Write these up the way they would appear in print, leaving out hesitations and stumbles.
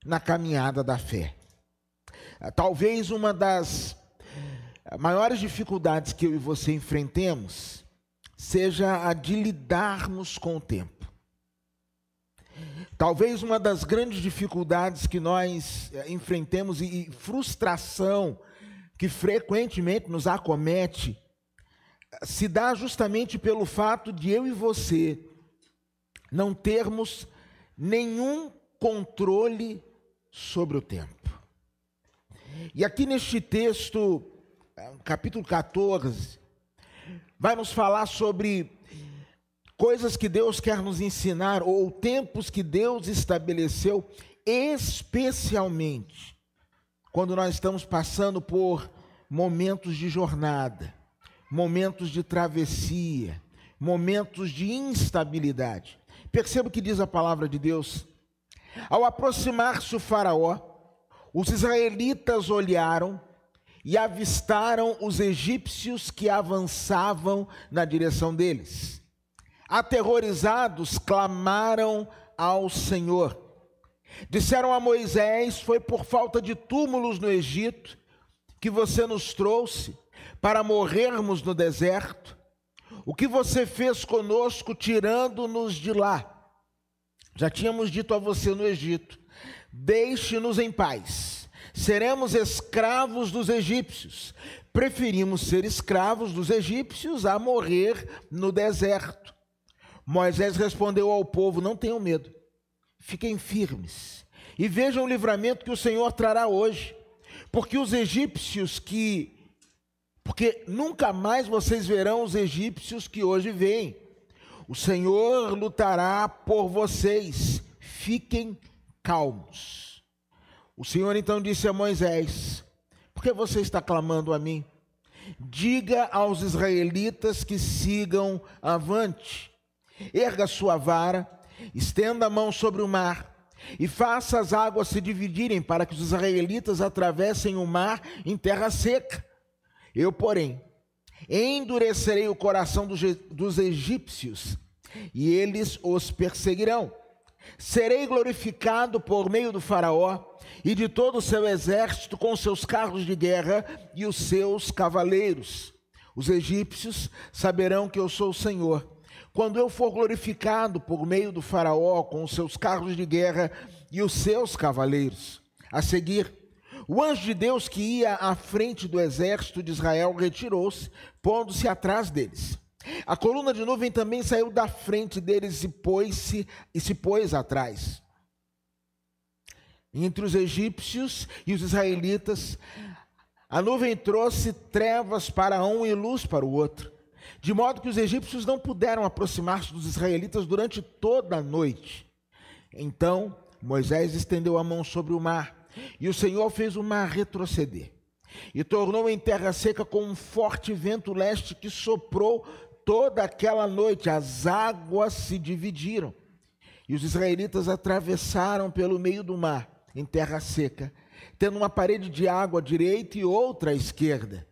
na caminhada da fé. Talvez uma das maiores dificuldades que eu e você enfrentemos seja a de lidarmos com o tempo. Talvez uma das grandes dificuldades que nós enfrentemos e frustração que frequentemente nos acomete se dá justamente pelo fato de eu e você não termos nenhum controle sobre o tempo. E aqui neste texto, capítulo 14, vai nos falar sobre coisas que Deus quer nos ensinar, ou tempos que Deus estabeleceu, especialmente quando nós estamos passando por momentos de jornada, momentos de travessia, momentos de instabilidade. Perceba o que diz a palavra de Deus. Ao aproximar-se o faraó, os israelitas olharam e avistaram os egípcios que avançavam na direção deles. Aterrorizados, clamaram ao Senhor. Disseram a Moisés: foi por falta de túmulos no Egito que você nos trouxe para morrermos no deserto. O que você fez conosco tirando-nos de lá? Já tínhamos dito a você no Egito: deixe-nos em paz, seremos escravos dos egípcios. Preferimos ser escravos dos egípcios a morrer no deserto. Moisés respondeu ao povo: não tenham medo, fiquem firmes e vejam o livramento que o Senhor trará hoje, porque nunca mais vocês verão os egípcios que hoje veem. O Senhor lutará por vocês, fiquem calmos. O Senhor então disse a Moisés: por que você está clamando a mim? Diga aos israelitas que sigam avante. Erga sua vara, estenda a mão sobre o mar e faça as águas se dividirem para que os israelitas atravessem o mar em terra seca. Eu, porém, endurecerei o coração dos egípcios e eles os perseguirão. Serei glorificado por meio do faraó e de todo o seu exército com seus carros de guerra e os seus cavaleiros. Os egípcios saberão que eu sou o Senhor, quando eu for glorificado por meio do faraó com os seus carros de guerra e os seus cavaleiros. A seguir, o anjo de Deus que ia à frente do exército de Israel retirou-se, pondo-se atrás deles. A coluna de nuvem também saiu da frente deles e se pôs atrás. Entre os egípcios e os israelitas, a nuvem trouxe trevas para um e luz para o outro, de modo que os egípcios não puderam aproximar-se dos israelitas durante toda a noite. Então Moisés estendeu a mão sobre o mar, e o Senhor fez o mar retroceder, e tornou em terra seca com um forte vento leste que soprou toda aquela noite. As águas se dividiram, e os israelitas atravessaram pelo meio do mar, em terra seca, tendo uma parede de água à direita e outra à esquerda.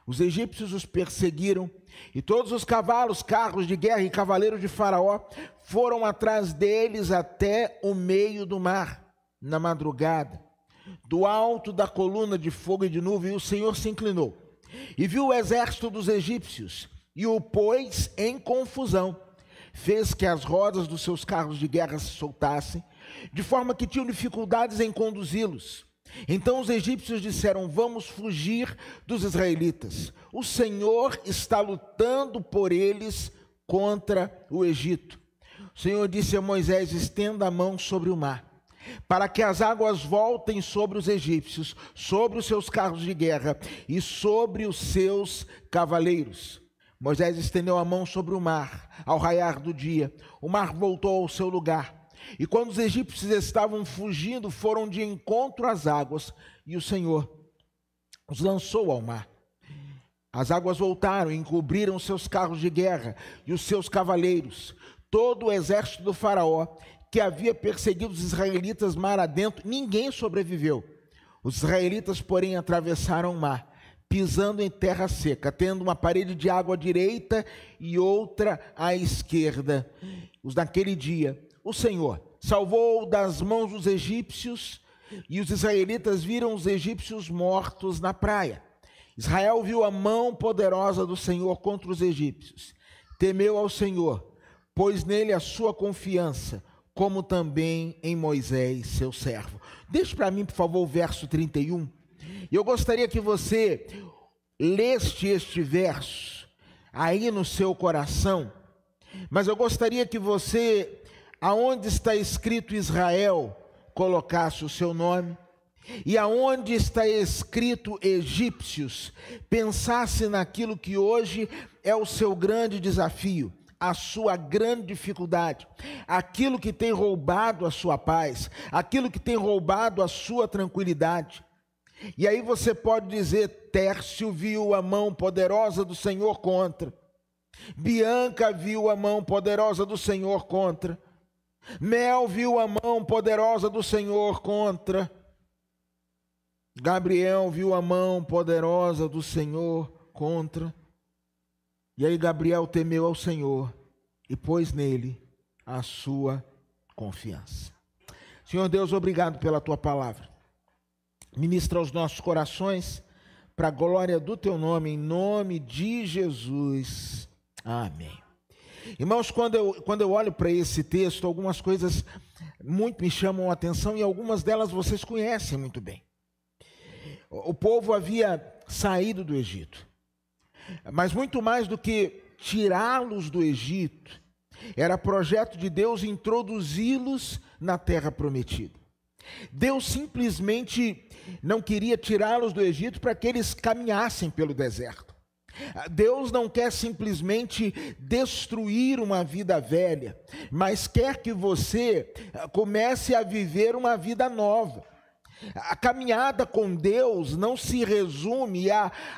Os egípcios os perseguiram, e todos os cavalos, carros de guerra e cavaleiros de Faraó foram atrás deles até o meio do mar. Na madrugada, do alto da coluna de fogo e de nuvem, o Senhor se inclinou e viu o exército dos egípcios e o pôs em confusão. Fez que as rodas dos seus carros de guerra se soltassem, de forma que tinham dificuldades em conduzi-los. Então os egípcios disseram: vamos fugir dos israelitas. O Senhor está lutando por eles contra o Egito. O Senhor disse a Moisés: estenda a mão sobre o mar, para que as águas voltem sobre os egípcios, sobre os seus carros de guerra e sobre os seus cavaleiros. Moisés estendeu a mão sobre o mar. Ao raiar do dia, o mar voltou ao seu lugar. E quando os egípcios estavam fugindo, foram de encontro às águas, e o Senhor os lançou ao mar. As águas voltaram e encobriram seus carros de guerra e os seus cavaleiros. Todo o exército do faraó, que havia perseguido os israelitas mar adentro, ninguém sobreviveu. Os israelitas, porém, atravessaram o mar, pisando em terra seca, tendo uma parede de água à direita e outra à esquerda. Naquele dia, o Senhor salvou das mãos dos egípcios e os israelitas viram os egípcios mortos na praia. Israel viu a mão poderosa do Senhor contra os egípcios. Temeu ao Senhor, pôs nele a sua confiança, como também em Moisés, seu servo. Deixe para mim, por favor, o verso 31. Eu gostaria que você leste este verso aí no seu coração, mas eu gostaria que você, aonde está escrito Israel, colocasse o seu nome, e aonde está escrito egípcios, pensasse naquilo que hoje é o seu grande desafio, a sua grande dificuldade, aquilo que tem roubado a sua paz, aquilo que tem roubado a sua tranquilidade. E aí você pode dizer: Tércio viu a mão poderosa do Senhor contra, Bianca viu a mão poderosa do Senhor contra, Mel viu a mão poderosa do Senhor contra, Gabriel viu a mão poderosa do Senhor contra. E aí Gabriel temeu ao Senhor e pôs nele a sua confiança. Senhor Deus, obrigado pela tua palavra. Ministra aos nossos corações, para a glória do teu nome, em nome de Jesus. Amém. Irmãos, quando eu olho para esse texto, algumas coisas muito me chamam a atenção e algumas delas vocês conhecem muito bem. O povo havia saído do Egito, mas muito mais do que tirá-los do Egito, era projeto de Deus introduzi-los na terra prometida. Deus simplesmente não queria tirá-los do Egito para que eles caminhassem pelo deserto. Deus não quer simplesmente destruir uma vida velha, mas quer que você comece a viver uma vida nova. A caminhada com Deus não se resume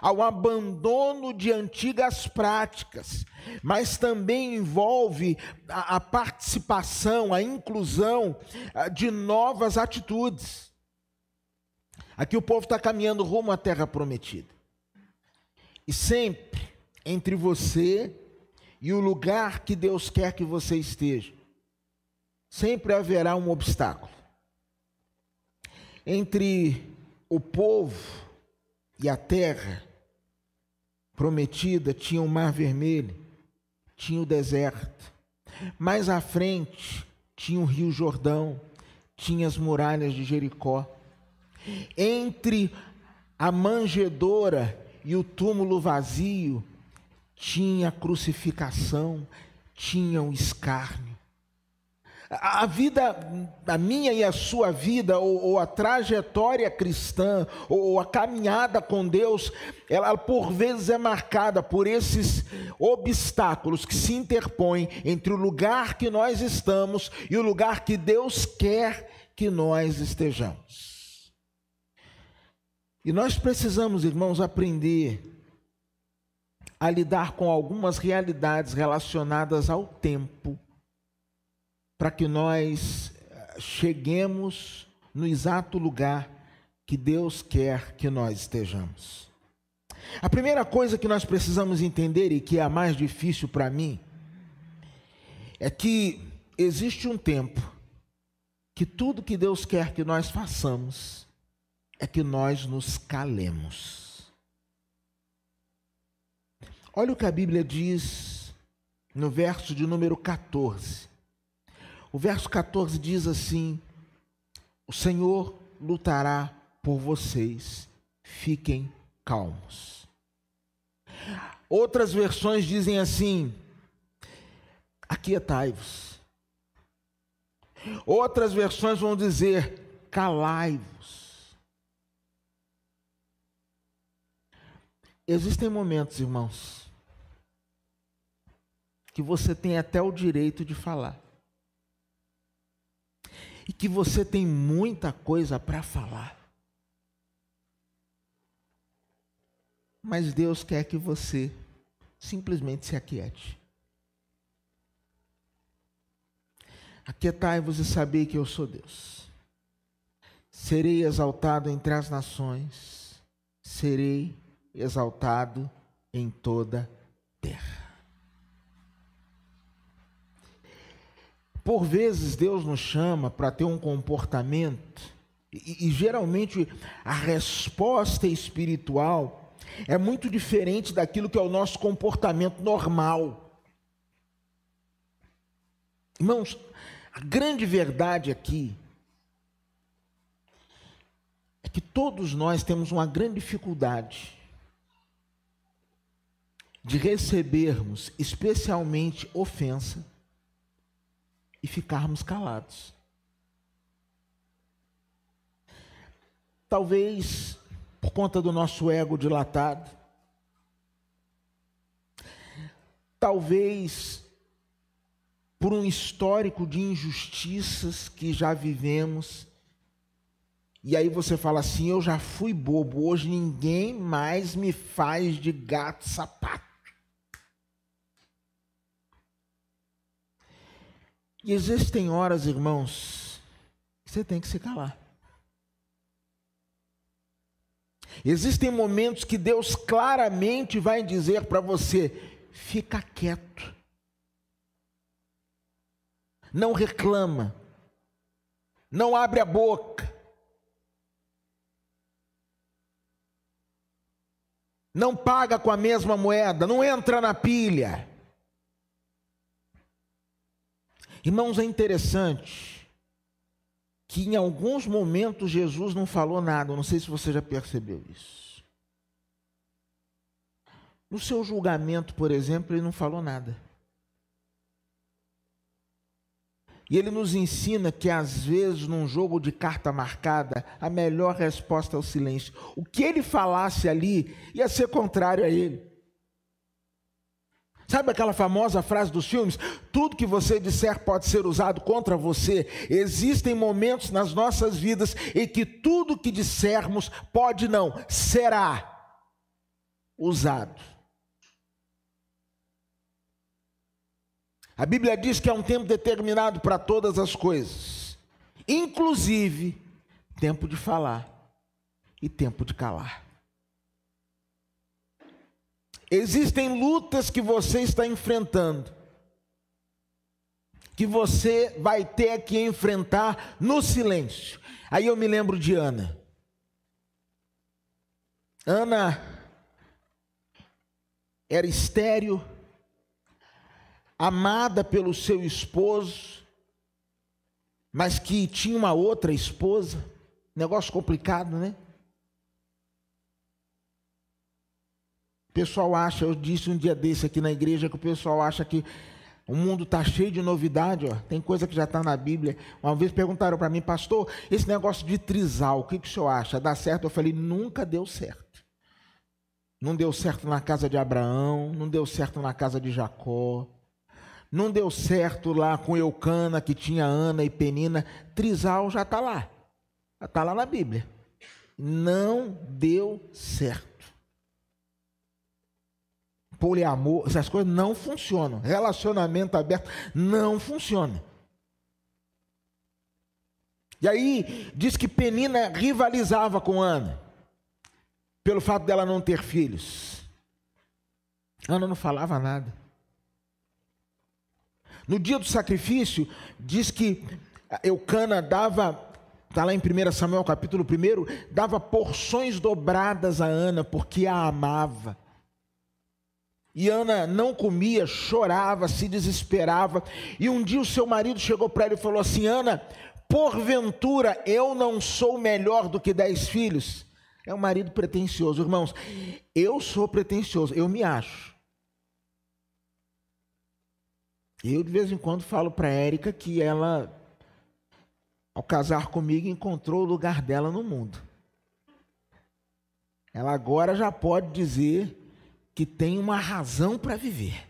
ao abandono de antigas práticas, mas também envolve a participação, a inclusão de novas atitudes. Aqui o povo está caminhando rumo à terra prometida. E sempre entre você e o lugar que Deus quer que você esteja, sempre haverá um obstáculo. Entre o povo e a terra prometida tinha o Mar Vermelho, tinha o deserto. Mais à frente tinha o Rio Jordão, tinha as muralhas de Jericó. Entre a manjedoura e o túmulo vazio tinha a crucificação, tinha o escárnio. A vida, a minha e a sua vida, ou a trajetória cristã, ou a caminhada com Deus, ela por vezes é marcada por esses obstáculos que se interpõem entre o lugar que nós estamos e o lugar que Deus quer que nós estejamos. E nós precisamos, irmãos, aprender a lidar com algumas realidades relacionadas ao tempo, para que nós cheguemos no exato lugar que Deus quer que nós estejamos. A primeira coisa que nós precisamos entender, e que é a mais difícil para mim, é que existe um tempo que tudo que Deus quer que nós façamos é que nós nos calemos. Olha o que a Bíblia diz no verso de número 14. O verso 14 diz assim: o Senhor lutará por vocês, fiquem calmos. Outras versões dizem assim: aquietai-vos. Outras versões vão dizer: calai-vos. Existem momentos, irmãos, que você tem até o direito de falar. E que você tem muita coisa para falar. Mas Deus quer que você simplesmente se aquiete. Aquietai-vos e sabei que eu sou Deus. Serei exaltado entre as nações, serei exaltado em toda a terra. Por vezes Deus nos chama para ter um comportamento E geralmente a resposta espiritual é muito diferente daquilo que é o nosso comportamento normal. Irmãos, a grande verdade aqui é que todos nós temos uma grande dificuldade de recebermos, especialmente, ofensa e ficarmos calados. Talvez por conta do nosso ego dilatado, talvez por um histórico de injustiças que já vivemos, e aí você fala assim: eu já fui bobo, hoje ninguém mais me faz de gato sapato. E existem horas, irmãos, que você tem que se calar. Existem momentos que Deus claramente vai dizer para você: fica quieto, não reclama, não abre a boca, não paga com a mesma moeda, não entra na pilha. Irmãos, é interessante que em alguns momentos Jesus não falou nada. Eu não sei se você já percebeu isso. No seu julgamento, por exemplo, ele não falou nada. E ele nos ensina que às vezes num jogo de carta marcada, a melhor resposta é o silêncio. O que ele falasse ali ia ser contrário a ele. Sabe aquela famosa frase dos filmes? Tudo que você disser pode ser usado contra você. Existem momentos nas nossas vidas em que tudo que dissermos pode não, será usado. A Bíblia diz que há um tempo determinado para todas as coisas, inclusive tempo de falar e tempo de calar. Existem lutas que você está enfrentando, que você vai ter que enfrentar no silêncio. Aí eu me lembro de Ana. Ana era estéril, amada pelo seu esposo, mas que tinha uma outra esposa. Negócio complicado, né? O pessoal acha, eu disse um dia desse aqui na igreja, que o pessoal acha que o mundo está cheio de novidade, ó. Tem coisa que já está na Bíblia. Uma vez perguntaram para mim: pastor, esse negócio de trisal, o que o senhor acha? Dá certo? Eu falei: nunca deu certo. Não deu certo na casa de Abraão, não deu certo na casa de Jacó, não deu certo lá com Eucana, que tinha Ana e Penina. Trisal já está lá na Bíblia. Não deu certo. Poliamor, essas coisas não funcionam. Relacionamento aberto não funciona. E aí diz que Penina rivalizava com Ana, pelo fato dela não ter filhos. Ana não falava nada. No dia do sacrifício, diz que Eucana dava, está lá em 1 Samuel capítulo 1, dava porções dobradas a Ana, porque a amava. E Ana não comia, chorava, se desesperava. E um dia o seu marido chegou para ela e falou assim: Ana, porventura eu não sou melhor do que 10 filhos? É um marido pretensioso. Irmãos, eu sou pretensioso, eu me acho. Eu de vez em quando falo para a Érica que ela, ao casar comigo, encontrou o lugar dela no mundo. Ela agora já pode dizer que tem uma razão para viver.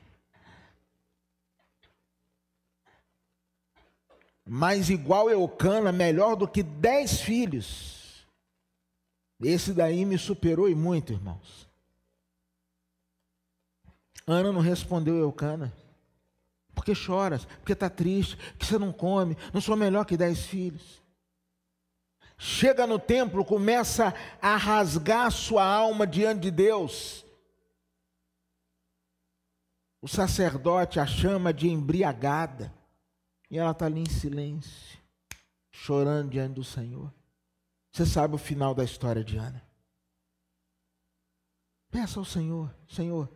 Mas igual Eucana, melhor do que 10 filhos. Esse daí me superou e muito, irmãos. Ana não respondeu Eucana. Por que choras? Porque está triste, porque você não come, não sou melhor que 10 filhos. Chega no templo, começa a rasgar sua alma diante de Deus. O sacerdote a chama de embriagada. E ela está ali em silêncio, chorando diante do Senhor. Você sabe o final da história de Ana. Peça ao Senhor: Senhor,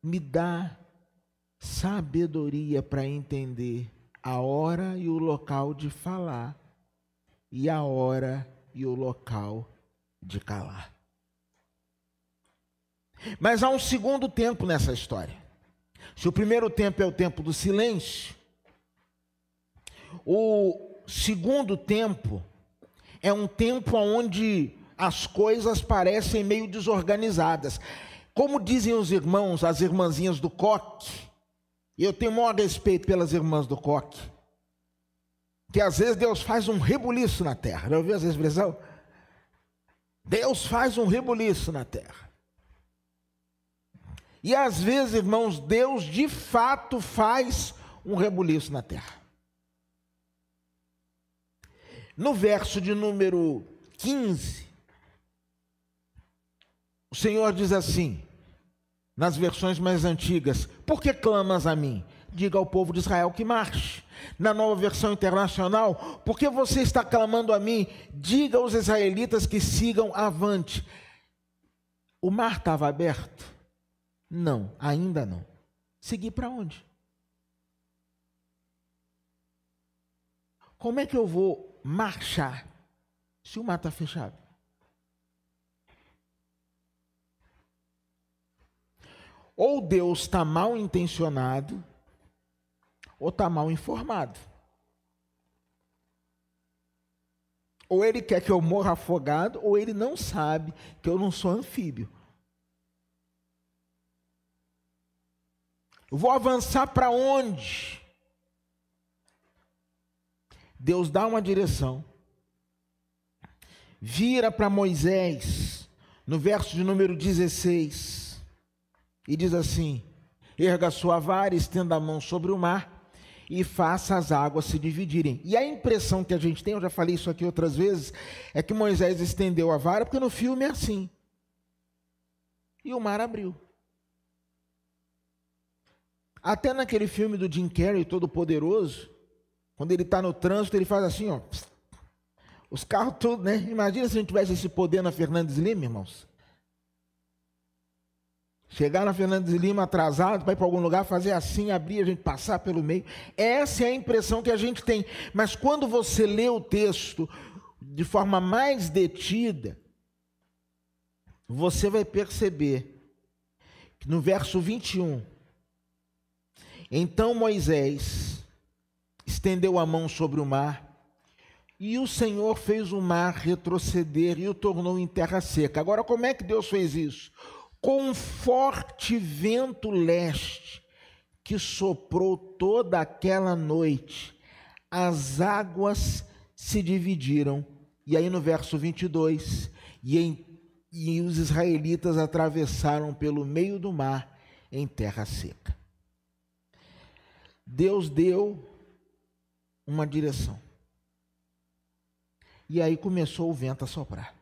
me dá sabedoria para entender a hora e o local de falar e a hora e o local de calar. Mas há um segundo tempo nessa história. Se o primeiro tempo é o tempo do silêncio, o segundo tempo é um tempo onde as coisas parecem meio desorganizadas. Como dizem os irmãos, as irmãzinhas do coque, e eu tenho o maior respeito pelas irmãs do coque, que às vezes Deus faz um rebuliço na terra. Já ouviu essa expressão? Deus faz um rebuliço na terra. E às vezes, irmãos, Deus de fato faz um rebuliço na terra. No verso de número 15, o Senhor diz assim, nas versões mais antigas: por que clamas a mim? Diga ao povo de Israel que marche. Na Nova Versão Internacional: por que você está clamando a mim? Diga aos israelitas que sigam avante. O mar estava aberto? Não, ainda não. Seguir para onde? Como é que eu vou marchar se o mar está fechado? Ou Deus está mal intencionado, ou está mal informado. Ou ele quer que eu morra afogado, ou ele não sabe que eu não sou anfíbio. Eu vou avançar para onde? Deus dá uma direção. Vira para Moisés, no verso de número 16, e diz assim: erga a sua vara, estenda a mão sobre o mar e faça as águas se dividirem. E a impressão que a gente tem, eu já falei isso aqui outras vezes, é que Moisés estendeu a vara, porque no filme é assim. E o mar abriu. Até naquele filme do Jim Carrey, Todo-Poderoso, quando ele está no trânsito, ele faz assim, ó. Os carros todos, né? Imagina se a gente tivesse esse poder na Fernandes Lima, irmãos. Chegar na Fernandes Lima atrasado, para ir para algum lugar, fazer assim, abrir, a gente passar pelo meio. Essa é a impressão que a gente tem. Mas quando você lê o texto de forma mais detida, você vai perceber que no verso 21, então Moisés estendeu a mão sobre o mar, e o Senhor fez o mar retroceder e o tornou em terra seca. Agora, como é que Deus fez isso? Com um forte vento leste, que soprou toda aquela noite, as águas se dividiram. E aí no verso 22, e os israelitas atravessaram pelo meio do mar em terra seca. Deus deu uma direção. E aí começou o vento a soprar.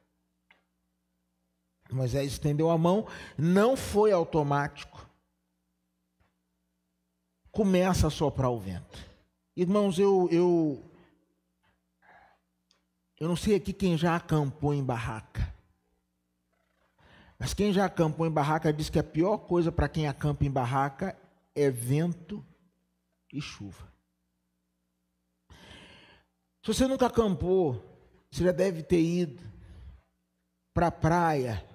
Moisés estendeu a mão, não foi automático. Começa a soprar o vento. Irmãos, eu não sei aqui quem já acampou em barraca. Mas quem já acampou em barraca diz que a pior coisa para quem acampa em barraca é vento e chuva. Se você nunca acampou, você já deve ter ido para a praia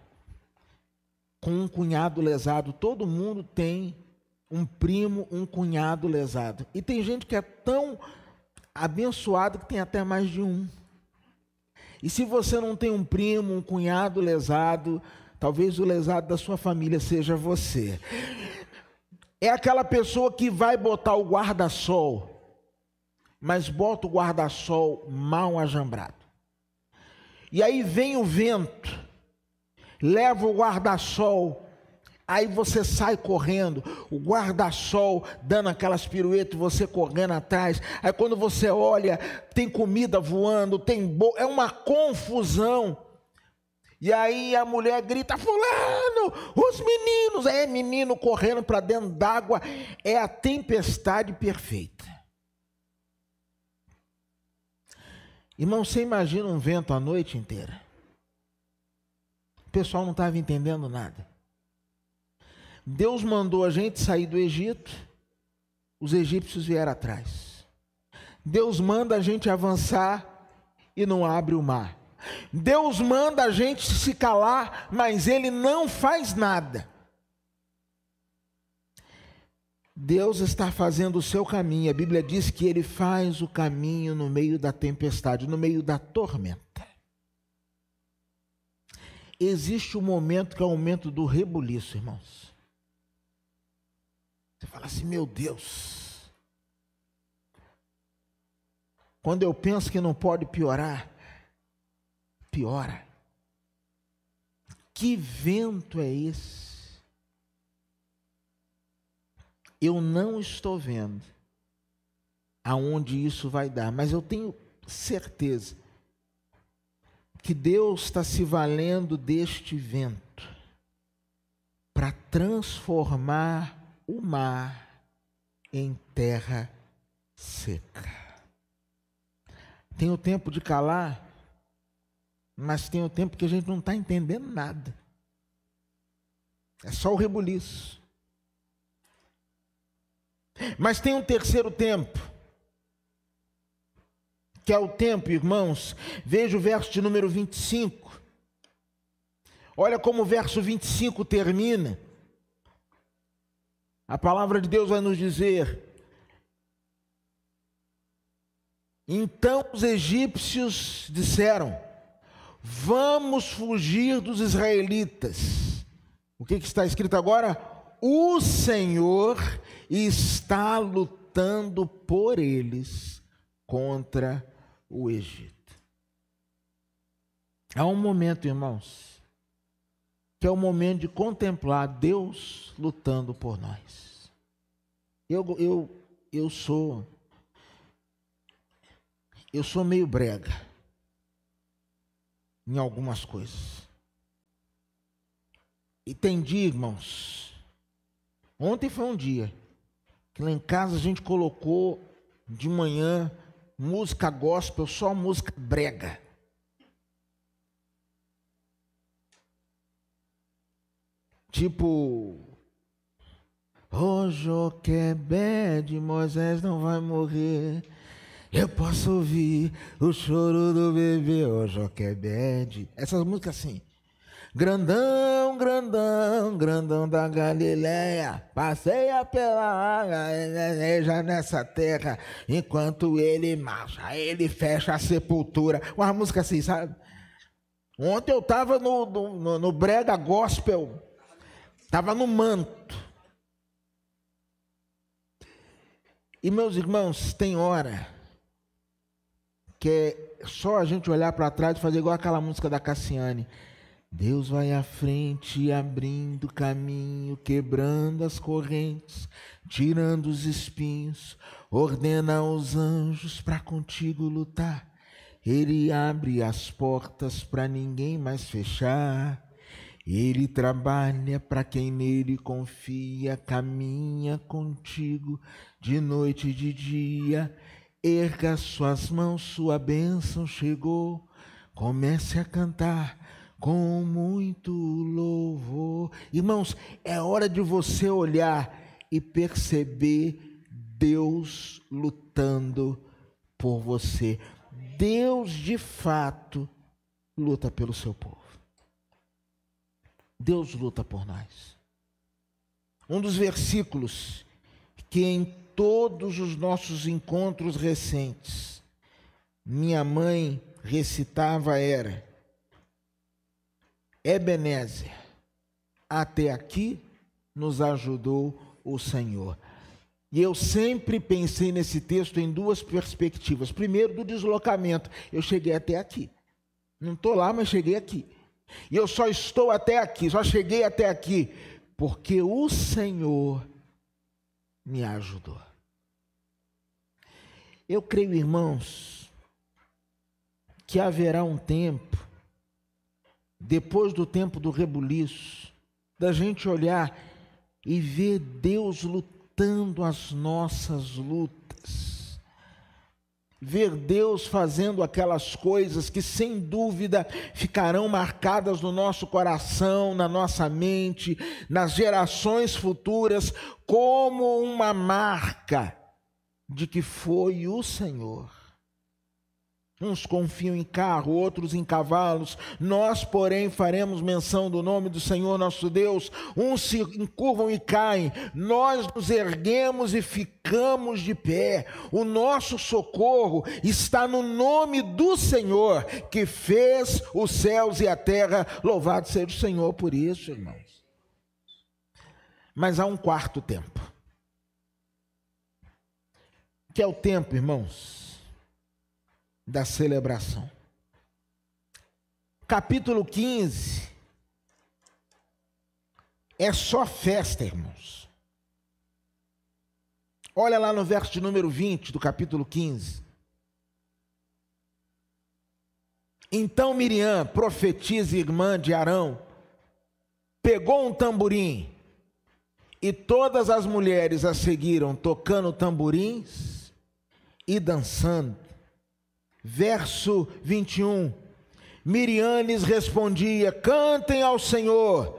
com um cunhado lesado. Todo mundo tem um primo, um cunhado lesado. E tem gente que é tão abençoado que tem até mais de um. E se você não tem um primo, um cunhado lesado, talvez o lesado da sua família seja você. É aquela pessoa que vai botar o guarda-sol, mas bota o guarda-sol mal ajambrado. E aí vem o vento, leva o guarda-sol, aí você sai correndo, o guarda-sol dando aquelas piruetas, você correndo atrás. Aí quando você olha, tem comida voando, é uma confusão. E aí a mulher grita: fulano, os meninos, menino correndo para dentro d'água. É a tempestade perfeita. Irmão, você imagina um vento a noite inteira? O pessoal não estava entendendo nada. Deus mandou a gente sair do Egito, os egípcios vieram atrás. Deus manda a gente avançar e não abre o mar. Deus manda a gente se calar, mas Ele não faz nada. Deus está fazendo o seu caminho. A Bíblia diz que Ele faz o caminho no meio da tempestade, no meio da tormenta. Existe um momento que é o momento do rebuliço, irmãos. Você fala assim, meu Deus. Quando eu penso que não pode piorar, piora. Que vento é esse? Eu não estou vendo aonde isso vai dar, mas eu tenho certeza que Deus está se valendo deste vento para transformar o mar em terra seca. Tem o tempo de calar, mas tem o tempo que a gente não está entendendo nada. É só o rebuliço. Mas tem um terceiro tempo, que é o tempo, irmãos, veja o verso de número 25. Olha como o verso 25 termina. A palavra de Deus vai nos dizer: então os egípcios disseram, vamos fugir dos israelitas. O que está escrito agora? O Senhor está lutando por eles contra o Egito. Há um momento, irmãos, que é o momento de contemplar Deus lutando por nós. Eu sou meio brega em algumas coisas. E tem dia, irmãos, ontem foi um dia que lá em casa a gente colocou de manhã música gospel, só música brega. Tipo, ô Joquebede, Moisés não vai morrer. Eu posso ouvir o choro do bebê, ô Joquebede. Essas músicas assim. Grandão, grandão, grandão da Galileia, passeia pela já nessa terra, enquanto ele marcha, ele fecha a sepultura. Uma música assim, sabe? Ontem eu estava no brega gospel, estava no manto. E meus irmãos, tem hora que é só a gente olhar para trás e fazer igual aquela música da Cassiane. Deus vai à frente, abrindo caminho, quebrando as correntes, tirando os espinhos, ordena aos anjos para contigo lutar. Ele abre as portas para ninguém mais fechar. Ele trabalha para quem nele confia, caminha contigo de noite e de dia. Erga suas mãos, sua bênção chegou. Comece a cantar com muito louvor. Irmãos, é hora de você olhar e perceber Deus lutando por você. Deus, de fato, luta pelo seu povo. Deus luta por nós. Um dos versículos que em todos os nossos encontros recentes minha mãe recitava era: Ebenezer, até aqui nos ajudou o Senhor. E eu sempre pensei nesse texto em duas perspectivas. Primeiro, do deslocamento. Eu cheguei até aqui. Não estou lá, mas cheguei aqui. E eu só estou até aqui, só cheguei até aqui, porque o Senhor me ajudou. Eu creio, irmãos, que haverá um tempo, depois do tempo do rebuliço, da gente olhar e ver Deus lutando as nossas lutas. ver Deus fazendo aquelas coisas que sem dúvida ficarão marcadas no nosso coração, na nossa mente, nas gerações futuras, como uma marca de que foi o Senhor. Uns confiam em carro, outros em cavalos. Nós, porém, faremos menção do nome do Senhor nosso Deus. Uns se encurvam e caem. Nós nos erguemos e ficamos de pé. O nosso socorro está no nome do Senhor, que fez os céus e a terra. Louvado seja o Senhor por isso, irmãos. Mas há um quarto tempo. Que é o tempo, irmãos, da celebração. Capítulo 15 é só festa, irmãos. Olha lá no verso de número 20 do capítulo 15. Então Miriam, profetisa e irmã de Arão, pegou um tamborim, e todas as mulheres a seguiram, tocando tamborins e dançando. Verso 21, Miriam lhes respondia: cantem ao Senhor,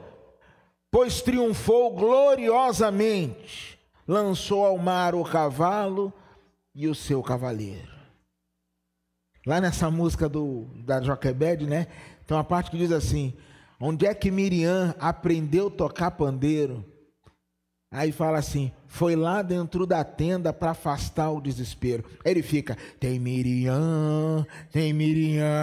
pois triunfou gloriosamente, lançou ao mar o cavalo e o seu cavaleiro. Lá nessa música da Joquebed, né, tem uma parte que diz assim: onde é que Miriam aprendeu a tocar pandeiro? Aí fala assim: foi lá dentro da tenda para afastar o desespero. Ele fica: tem Miriam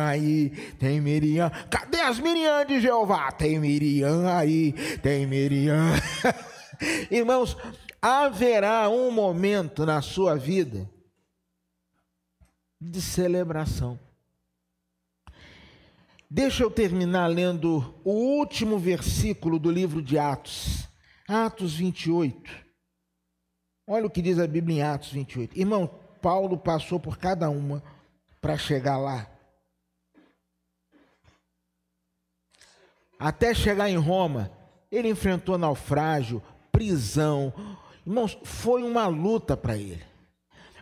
aí, tem Miriam. Cadê as Miriam de Jeová? Tem Miriam aí, tem Miriam. Irmãos, haverá um momento na sua vida de celebração. Deixa eu terminar lendo o último versículo do livro de Atos. Atos 28, olha o que diz a Bíblia em Atos 28. Irmão, Paulo passou por cada uma para chegar lá. Até chegar em Roma, ele enfrentou naufrágio, prisão. Irmãos, foi uma luta para ele.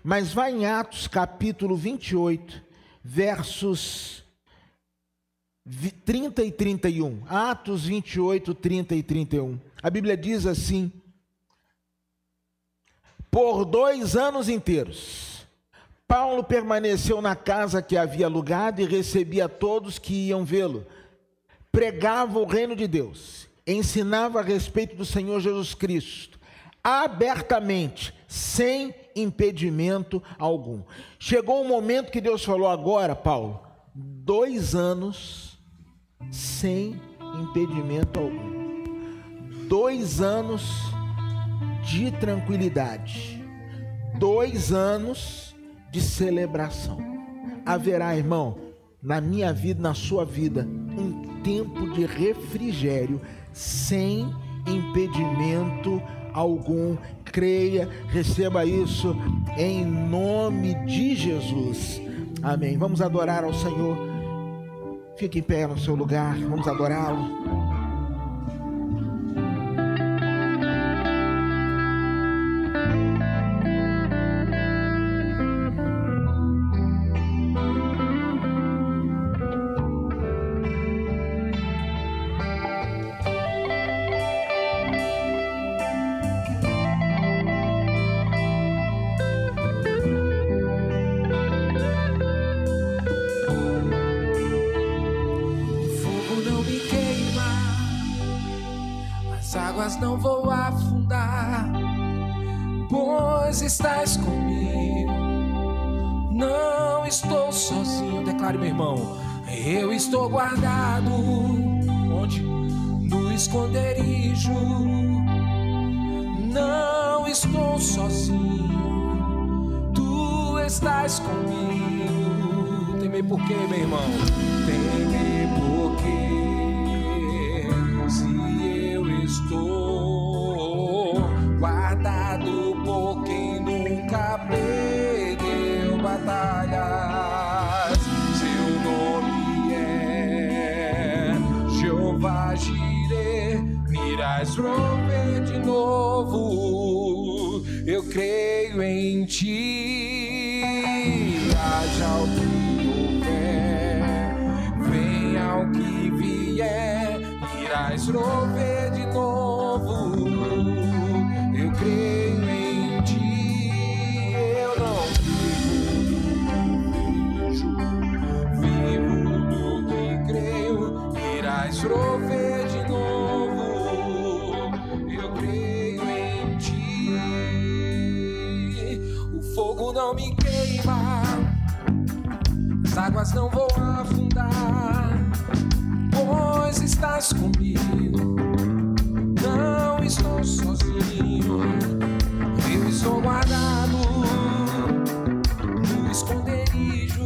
Mas vai em Atos capítulo 28, versos 30 e 31. Atos 28, 30 e 31. A Bíblia diz assim: por 2 anos inteiros, Paulo permaneceu na casa que havia alugado e recebia todos que iam vê-lo. Pregava o reino de Deus, ensinava a respeito do Senhor Jesus Cristo, abertamente, sem impedimento algum. Chegou um momento que Deus falou: agora, Paulo, 2 anos sem impedimento algum. 2 anos de tranquilidade, 2 anos de celebração. Haverá, irmão, na minha vida, na sua vida, um tempo de refrigério sem impedimento algum. Creia, receba isso em nome de Jesus. Amém. Vamos adorar ao Senhor. Fique em pé no seu lugar, vamos adorá-lo. Não vou afundar, pois estás comigo. Não estou sozinho, declare, meu irmão. Eu estou guardado, onde? No esconderijo. Não estou sozinho, tu estás comigo. Temer por quê, meu irmão? Temer por quê? Se eu estou guardado por quem nunca perdeu batalhas. Seu nome é Jeová Jireh. Me irás romper de novo. Eu creio em ti. irás prover de novo. Eu creio em ti, eu não vivo do que creio, irás prover de novo. Eu creio em ti. O fogo não me queima, as águas não vão afundar, pois estás comigo, não estou sozinho. Eu estou guardado no esconderijo,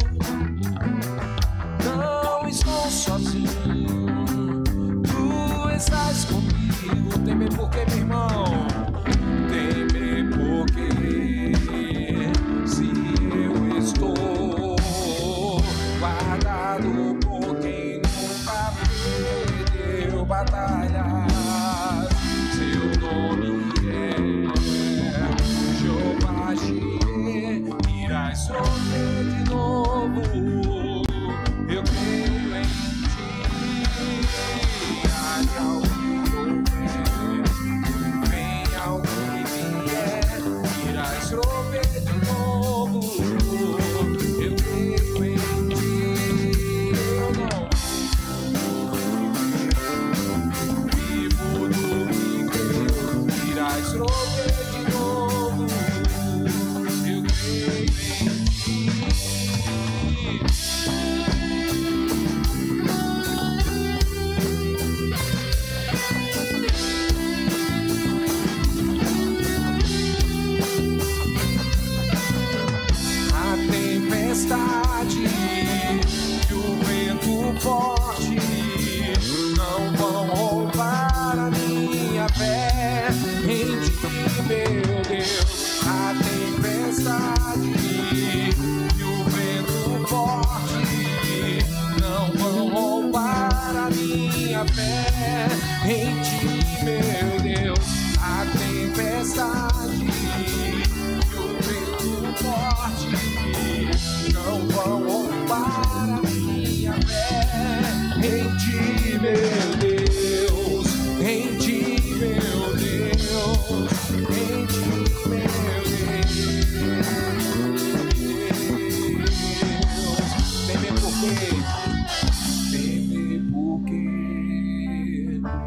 não estou sozinho. Tu estás comigo. Temer por quê, meu irmão? Temer porque se eu estou guardado por quem nunca perdeu batalha. Seu nome é Jeová Jireh, irás prover de novo. Eu creio em ti. Haja alguém que venha alguém que vier, irás prover de novo. Eu creio em ti. Eu não vivo do que creio, irás prover de novo. Eu creio em ti. A tempestade e o vento forte não vão roubar a minha fé em ti, meu Deus. A tempestade e o vento forte não vão roubar a minha fé em ti, meu Deus. A tempestade e o vento forte não vão roubar a minha fé em ti, meu Deus. Em ti, meu Deus. Em ti, meu Deus. Temer por quê? Temer porque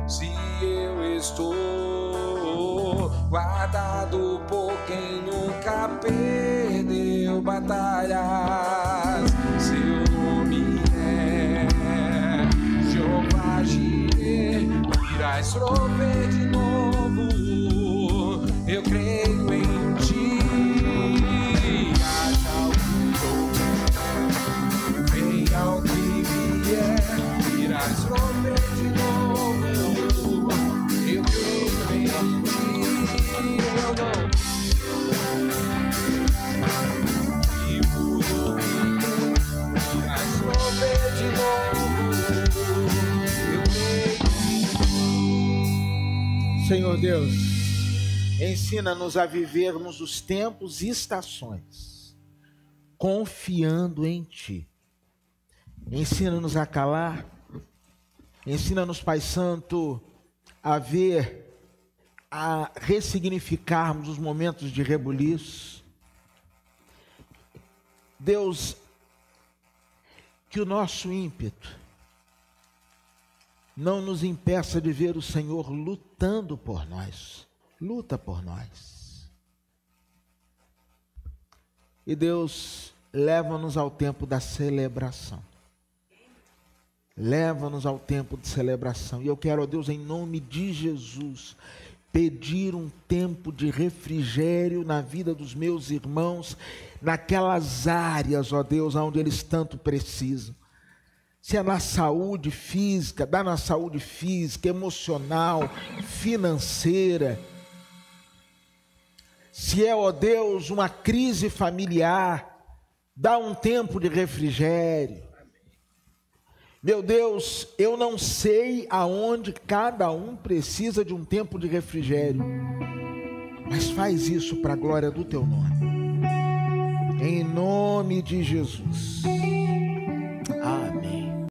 se eu estou guardado por quem nunca perdeu batalhas. Seu nome é Jeová Jireh, irás prover de novo. Eu creio em ti. Haja alguém, venha o que vier, irás prover de novo. Eu creio em ti. Eu não vivo do que irás prover de novo. Eu creio em ti. Senhor Deus, ensina-nos a vivermos os tempos e estações, confiando em Ti. Ensina-nos a calar, ensina-nos, Pai Santo, a ver, a ressignificarmos os momentos de rebuliço. Deus, que o nosso ímpeto não nos impeça de ver o Senhor lutando por nós. Luta por nós. E Deus, leva-nos ao tempo da celebração. Leva-nos ao tempo de celebração. E eu quero, ó Deus, em nome de Jesus, pedir um tempo de refrigério na vida dos meus irmãos, naquelas áreas, ó Deus, onde eles tanto precisam. Se é na saúde física, dá na saúde física, emocional, financeira. Se é, ó Deus, uma crise familiar, dá um tempo de refrigério. Meu Deus, eu não sei aonde cada um precisa de um tempo de refrigério, mas faz isso para a glória do Teu nome. Em nome de Jesus.